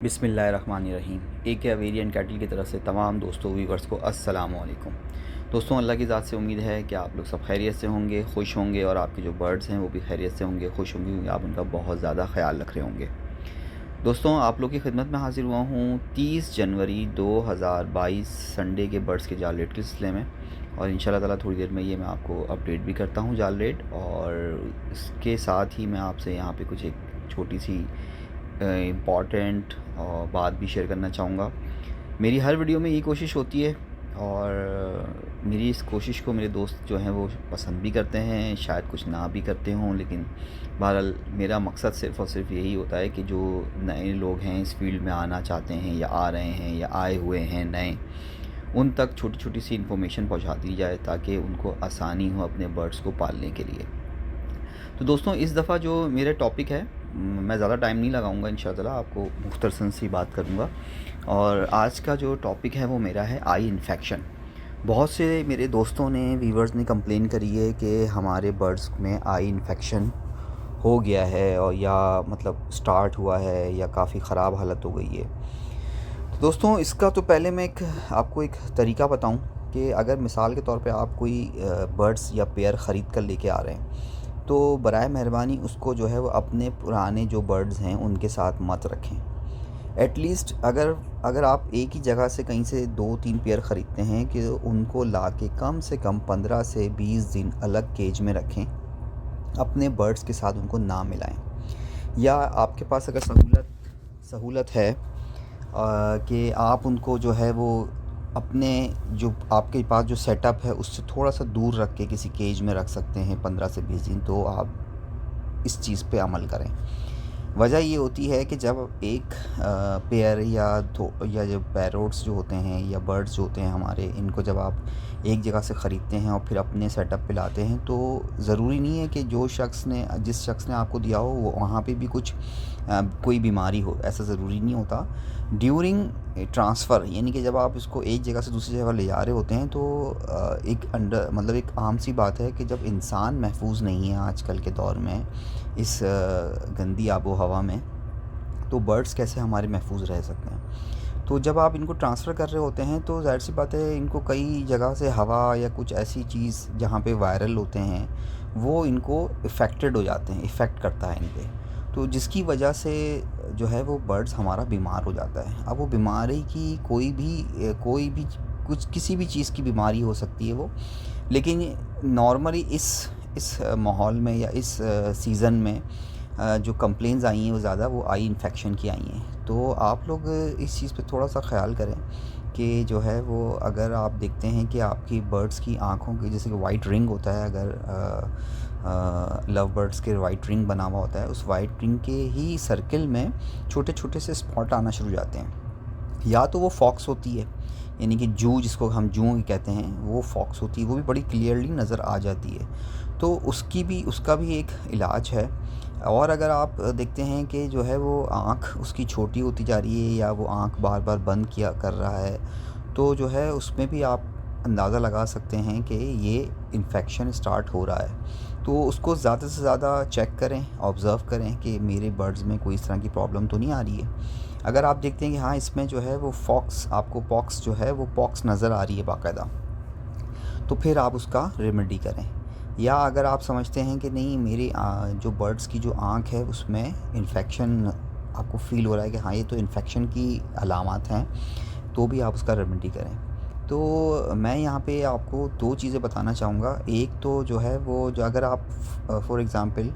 बिस्मिल्लाहिर्रहमानिर्रहीम। एक अवेरियन कैटल की तरफ से तमाम दोस्तों व्यूवर्स को अस्सलाम वालेकुम। दोस्तों, अल्लाह की ज़ात से उम्मीद है कि आप लोग सब खैरियत से होंगे, खुश होंगे और आपके जो बर्ड्स हैं वो भी खैरियत से होंगे, खुश होंगे, क्योंकि आप उनका बहुत ज़्यादा ख्याल रख रहे होंगे। दोस्तों, आप लोग की खिदमत में हाजिर हुआ हूँ 30 जनवरी 2022 संडे के बर्ड्स के जाल रेट के सिलसिले में, और इंशाल्लाह ताला थोड़ी देर में ये मैं आपको अपडेट भी करता हूँ जाल रेट, और इसके साथ ही मैं आपसे यहाँ पे कुछ एक छोटी सी इम्पॉर्टेंट बात भी शेयर करना चाहूँगा। मेरी हर वीडियो में यही कोशिश होती है, और मेरी इस कोशिश को मेरे दोस्त जो हैं वो पसंद भी करते हैं, शायद कुछ ना भी करते हों, लेकिन बहरहाल मेरा मकसद सिर्फ़ और सिर्फ यही होता है कि जो नए लोग हैं इस फील्ड में आना चाहते हैं या आ रहे हैं या आए हुए हैं नए, उन तक छोटी छोटी सी इन्फॉर्मेशन पहुंचा दी जाए ताकि उनको आसानी हो अपने बर्ड्स को पालने के लिए। तो दोस्तों, इस दफ़ा जो मेरा टॉपिक है, मैं ज़्यादा टाइम नहीं लगाऊंगा, इंशाअल्लाह आपको मुख्तसर सी बात करूंगा। और आज का जो टॉपिक है वो मेरा है आई इन्फेक्शन। बहुत से मेरे दोस्तों ने, वीवर्स ने कंप्लेन करी है कि हमारे बर्ड्स में आई इन्फेक्शन हो गया है, और या मतलब स्टार्ट हुआ है या काफ़ी ख़राब हालत हो गई है। तो दोस्तों, इसका तो पहले मैं आपको एक तरीका बताऊं कि अगर मिसाल के तौर पे आप कोई बर्ड्स या पेयर ख़रीद कर लेके आ रहे हैं, तो बराए मेहरबानी उसको जो है वो अपने पुराने जो बर्ड्स हैं उनके साथ मत रखें। एटलीस्ट अगर अगर आप एक ही जगह से कहीं से 2-3 पेयर ख़रीदते हैं, कि उनको ला के कम से कम 15 से 20 दिन अलग केज में रखें, अपने बर्ड्स के साथ उनको ना मिलाएं। या आपके पास अगर सहूलत है कि आप उनको जो है वो अपने जो आपके पास जो सेटअप है उससे थोड़ा सा दूर रख के किसी केज में रख सकते हैं 15 से 20 दिन, तो आप इस चीज़ पे अमल करें। वजह ये होती है कि जब एक पेयर या जो पैरोट्स जो होते हैं या बर्ड्स जो होते हैं हमारे, इनको जब आप एक जगह से ख़रीदते हैं और फिर अपने सेटअप पे लाते हैं, तो ज़रूरी नहीं है कि जिस शख्स ने आपको दिया हो वो वहाँ पे भी कोई बीमारी हो, ऐसा ज़रूरी नहीं होता। ड्यूरिंग ट्रांसफ़र, यानी कि जब आप इसको एक जगह से दूसरी जगह ले जा रहे होते हैं, तो एक आम सी बात है कि जब इंसान महफूज नहीं है आजकल के दौर में इस गंदी आबो हवा में, तो बर्ड्स कैसे हमारे महफूज रह सकते हैं। तो जब आप इनको ट्रांसफ़र कर रहे होते हैं तो ज़ाहिर सी बात है, इनको कई जगह से हवा या कुछ ऐसी चीज़ जहाँ पे वायरल होते हैं वो इनको इफ़ेक्टेड हो जाते हैं, इफ़ेक्ट करता है इन पे, तो जिसकी वजह से जो है वो बर्ड्स हमारा बीमार हो जाता है। अब वो बीमारी की कोई भी कुछ किसी भी चीज़ की बीमारी हो सकती है वो, लेकिन नॉर्मली इस माहौल में या इस सीज़न में जो कंप्लेंट्स आई हैं वो ज़्यादा वो आई इन्फेक्शन की आई हैं। तो आप लोग इस चीज़ पे थोड़ा सा ख्याल करें कि जो है वो, अगर आप देखते हैं कि आपकी बर्ड्स की आँखों की जैसे कि वाइट रिंग होता है, अगर लव बर्ड्स के वाइट रिंग बना हुआ होता है, उस वाइट रिंग के ही सर्किल में छोटे छोटे से स्पॉट आना शुरू हो जाते हैं। या तो वो फॉक्स होती है, यानी कि जिसको हम जू कहते हैं, वो फॉक्स होती है, वो भी बड़ी क्लियरली नज़र आ जाती है, तो उसका भी एक इलाज है। और अगर आप देखते हैं कि जो है वो आँख उसकी छोटी होती जा रही है या वो आँख बार बार बंद किया कर रहा है, तो जो है उसमें भी आप अंदाज़ा लगा सकते हैं कि ये इन्फेक्शन स्टार्ट हो रहा है। तो उसको ज़्यादा से ज़्यादा चेक करें, ऑब्ज़र्व करें कि मेरे बर्ड्स में कोई इस तरह की प्रॉब्लम तो नहीं आ रही है। अगर आप देखते हैं कि हाँ, इसमें जो है वो आपको पॉक्स जो है वो पॉक्स नज़र आ रही है बाकायदा, तो फिर आप उसका रेमेडी करें। या अगर आप समझते हैं कि नहीं, मेरी जो बर्ड्स की जो आँख है उसमें इन्फेक्शन आपको फ़ील हो रहा है कि हाँ ये तो इन्फेक्शन की अलामात हैं, तो भी आप उसका रेमेडी करें। तो मैं यहाँ पे आपको 2 चीज़ें बताना चाहूँगा। एक तो जो है वो, जो अगर आप फॉर एग्ज़ाम्पल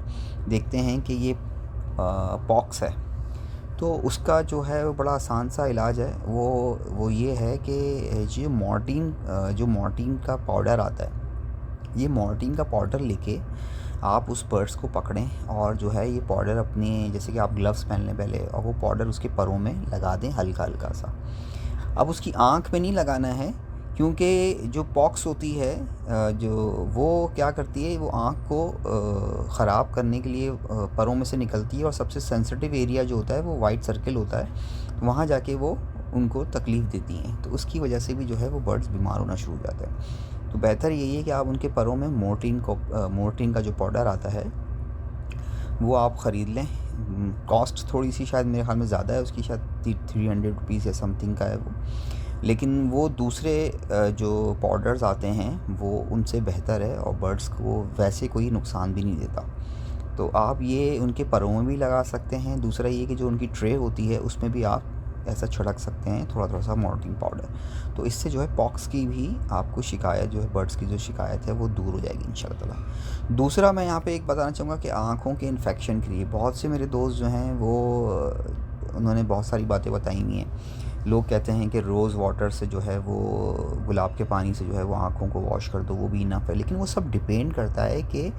देखते हैं कि ये पॉक्स है, तो उसका जो है वो बड़ा आसान सा इलाज है। वो ये है कि जो मॉर्टीन का पाउडर आता है, ये मॉर्टीन का पाउडर लेके आप उस बर्ड्स को पकड़ें, और जो है ये पाउडर अपने, जैसे कि आप ग्लव्स पहन लें पहले, और वो पाउडर उसके परों में लगा दें हल्का हल्का सा। अब उसकी आँख में नहीं लगाना है, क्योंकि जो पॉक्स होती है जो वो क्या करती है, वो आँख को ख़राब करने के लिए परों में से निकलती है, और सबसे सेंसिटिव एरिया जो होता है वो वाइट सर्किल होता है, तो वहाँ जाके वो उनको तकलीफ़ देती हैं, तो उसकी वजह से भी जो है वो बर्ड्स बीमार होना शुरू हो जाते हैं। तो बेहतर यही है कि आप उनके परों में मोर्टीन का जो पाउडर आता है वो आप ख़रीद लें, कॉस्ट थोड़ी सी शायद मेरे ख्याल में ज़्यादा है उसकी, शायद 300 रुपीज़ या समथिंग का है वो, लेकिन वो दूसरे जो पाउडर्स आते हैं वो उनसे बेहतर है और बर्ड्स को वैसे कोई नुकसान भी नहीं देता। तो आप ये उनके परों में भी लगा सकते हैं। दूसरा ये कि जो उनकी ट्रे होती है उसमें भी आप ऐसा छिड़क सकते हैं थोड़ा थोड़ा सा मॉर्टिन पाउडर। तो इससे जो है पॉक्स की भी आपको शिकायत जो है, बर्ड्स की जो शिकायत है वो दूर हो जाएगी इंशाल्लाह ताला। दूसरा मैं यहाँ पे एक बताना चाहूँगा कि आँखों के इन्फेक्शन के लिए बहुत से मेरे दोस्त जो हैं वो उन्होंने बहुत सारी बातें बताई हुई हैं। लोग कहते हैं कि रोज़ वाटर से जो है वो गुलाब के पानी से जो है वो आँखों को वॉश कर दो, वो भी इनफ है। लेकिन वो सब डिपेंड करता है कि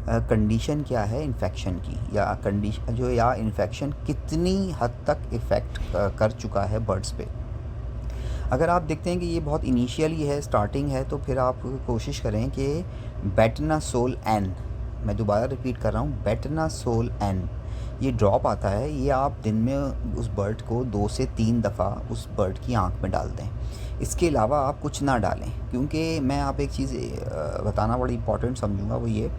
कंडीशन क्या है इन्फेक्शन की, या कंडीशन जो, या इन्फेक्शन कितनी हद तक इफ़ेक्ट कर चुका है बर्ड्स पे। अगर आप देखते हैं कि ये बहुत इनिशियली है, स्टार्टिंग है, तो फिर आप कोशिश करें कि बेटनासोल एन, मैं दोबारा रिपीट कर रहा हूँ, बेटनासोल एन, ये ड्रॉप आता है, ये आप दिन में उस बर्ड को 2 से 3 दफ़ा उस बर्ड की आँख में डाल दें। इसके अलावा आप कुछ ना डालें, क्योंकि मैं आप एक चीज़ बताना बड़ी इंपॉर्टेंट समझूंगा, वो ये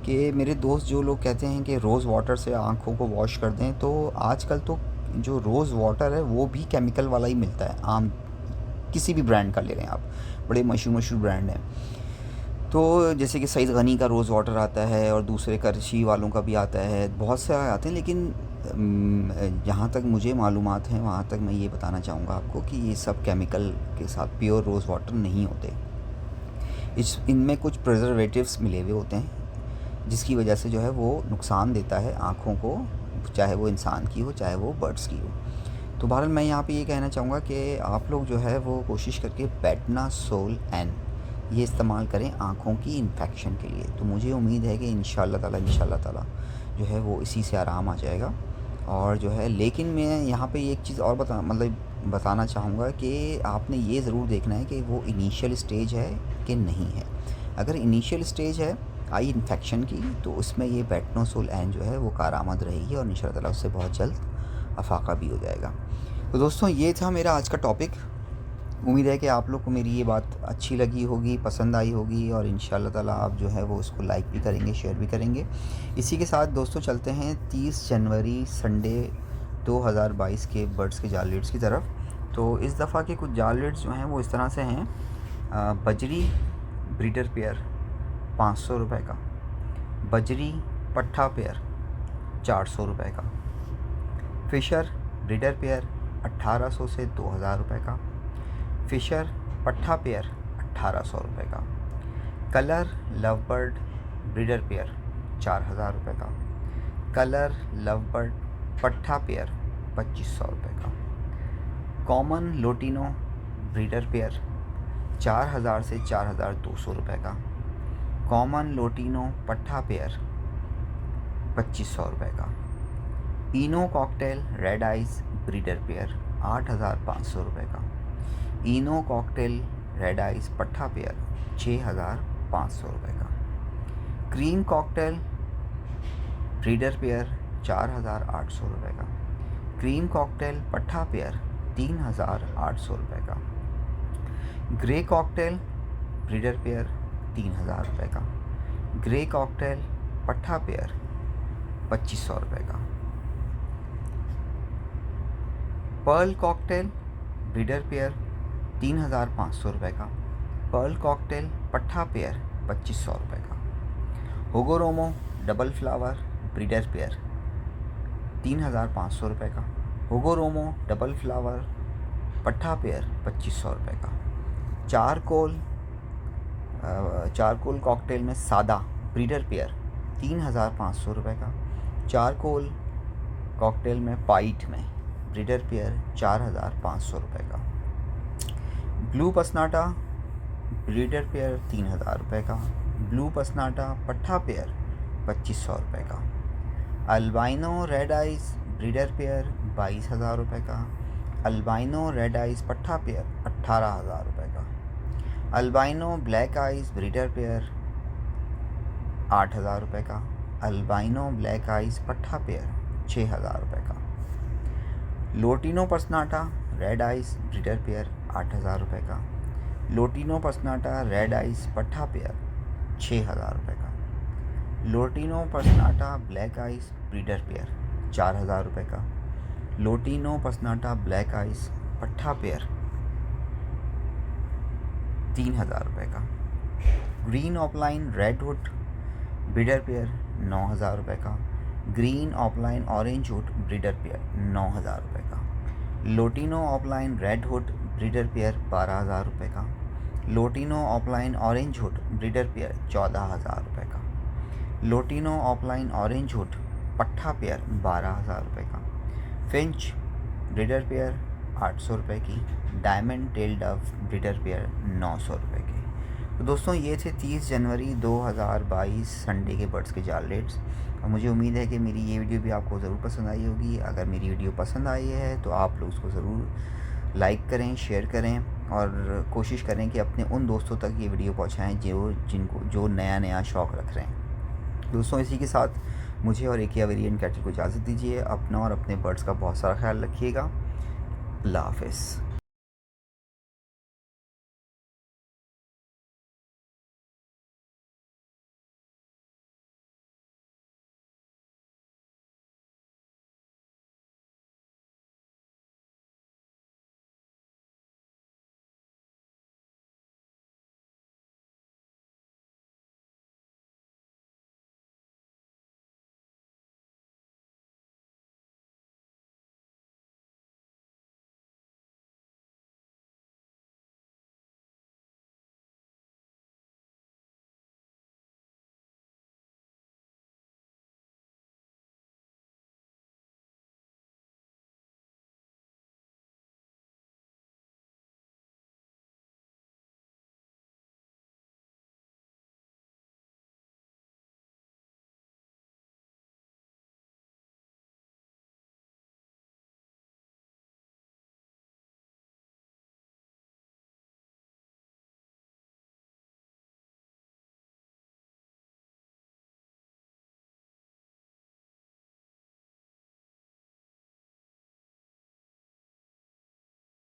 कि मेरे दोस्त जो लोग कहते हैं कि रोज़ वाटर से आँखों को वॉश कर दें, तो आजकल तो जो रोज़ वाटर है वो भी केमिकल वाला ही मिलता है। आम किसी भी ब्रांड का ले रहे हैं आप, बड़े मशहूर ब्रांड हैं, तो जैसे कि सईद गनी का रोज़ वाटर आता है और दूसरे करशी वालों का भी आता है, बहुत से आते हैं। लेकिन जहाँ तक मुझे मालूमात हैं वहाँ तक मैं ये बताना चाहूँगा आपको कि ये सब केमिकल के साथ प्योर रोज़ वाटर नहीं होते। इनमें कुछ प्रिजर्वेटिव्स मिले हुए होते हैं जिसकी वजह से जो है वो नुकसान देता है आँखों को, चाहे वो इंसान की हो चाहे वो बर्ड्स की हो। तो बहरहाल मैं यहाँ पे ये कहना चाहूँगा कि आप लोग जो है वो कोशिश करके बेटनासोल एन ये इस्तेमाल करें आँखों की इन्फेक्शन के लिए। तो मुझे उम्मीद है कि इंशाल्लाह ताला जो है वो इसी से आराम आ जाएगा। और जो है, लेकिन मैं यहाँ पे एक चीज़ और बताना चाहूँगा कि आपने ये ज़रूर देखना है कि वो इनिशियल स्टेज है कि नहीं है। अगर इनिशियल स्टेज है आई इन्फेक्शन की, तो उसमें ये बेटनासोल एन जो है वो कारआमद रहेगी और इंशाल्लाह ताला उससे बहुत जल्द अफाका भी हो जाएगा। तो दोस्तों, ये था मेरा आज का टॉपिक। उम्मीद है कि आप लोग को मेरी ये बात अच्छी लगी होगी, पसंद आई होगी, और इंशाल्लाह ताला आप जो है वो उसको लाइक भी करेंगे, शेयर भी करेंगे। इसी के साथ दोस्तों चलते हैं 30 जनवरी संडे 2022 के बर्ड्स के जाल रेट्स की तरफ। तो इस दफ़ा के कुछ जाल रेट्स जो हैं वो इस तरह से हैं। बजरी ब्रीडर पेयर 500 रुपये का, बजरी पट्ठा पेयर 400 रुपये का, फ़िशर ब्रीडर पेयर 1800 से 2000 रुपये का, फ़िशर पट्ठा पेयर 1800 रुपये का, कलर लवबर्ड ब्रीडर पेयर 4000 रुपये का, कलर लवबर्ड पट्ठा पेयर 2500 रुपये का, कॉमन लोटिनो ब्रीडर पेयर 4000 से 4200 रुपये का, कॉमन लोटिनो पट्ठा पेयर 2500 रुपये का, ino cocktail red eyes breeder pair 8500 रुपये का, इनो कॉकटेल रेड आइस पट्ठा पेयर 6500 रुपये का, क्रीम कॉकटेल ब्रीडर पेयर 4800 रुपये का, क्रीम कॉकटेल पट्ठा पेयर 3800 रुपये का, ग्रे कॉकटेल ब्रीडर पेयर 3000 रुपये का, ग्रे कॉकटेल पट्ठा पेयर 2500 रुपये का, पर्ल कॉकटेल ब्रीडर पेयर 3500 रुपये का, पर्ल कॉकटेल पट्ठा पेयर 2500 रुपये का, होगोरोमो डबल फ्लावर ब्रीडर पेयर 3500 रुपये का, होगोरोमो डबल फ्लावर पट्ठा पेयर 2500 रुपये का, चारकोल कॉकटेल में सादा ब्रीडर पेयर 3500 रुपये का, चारकोल कॉकटेल में पाइट में ब्रीडर पेयर 4500 रुपये का, ब्लू पसनाटा ब्रीडर पेयर 3000 रुपये का, ब्लू पसनाटा पट्ठा पेयर 2500 रुपये का, albino red eyes breeder pair 22000 रुपये का, अल्बाइनो रेड आइस पट्ठा पेयर 18000 रुपये का, albino black eyes breeder pair 8000 रुपये का, अल्बाइनो ब्लैक आइस पट्ठा पेयर 6000 रुपये का, लोटिनो पसनाटा रेड आइस ब्रीडर पेयर 8000 रुपये का, लोटिनो पसनाटा रेड आइस पट्ठा पेयर 6000 रुपये का, लोटिनो पसनाटा ब्लैक आइस ब्रीडर पेयर 4000 रुपये का। लोटिनो पसनाटा ब्लैक आइस पट्ठा पेयर 3000 रुपये का। Green offline red hood breeder pair 9000 रुपये का। Green offline orange hood breeder pair 9000 रुपये का। Lutino offline red hood breeder pair 12000 रुपये का। Lutino offline orange hood breeder pair 14000 रुपये का। लोटिनो ऑफलाइन ऑरेंज हुड पट्ठा पेयर 12000 रुपये का। फिंच ब्रीडर पेयर 800 रुपये की। Diamond tail dove breeder pair 900 रुपये की। तो दोस्तों ये थे 30 जनवरी 2022 संडे के बर्ड्स के जाल रेट्स। और मुझे उम्मीद है कि मेरी ये वीडियो भी आपको ज़रूर पसंद आई होगी। अगर मेरी वीडियो पसंद आई है तो आप लोग उसको ज़रूर लाइक करें, शेयर करें और कोशिश करें कि अपने उन दोस्तों तक ये वीडियो पहुंचाएं जो नया शौक़ रख रहे हैं। दोस्तों इसी के साथ मुझे और एकिया वेरिएंट कैटल को इजाज़त दीजिए। अपना और अपने बर्ड्स का बहुत सारा ख्याल रखिएगा। अल्लाह हाफ़िज़।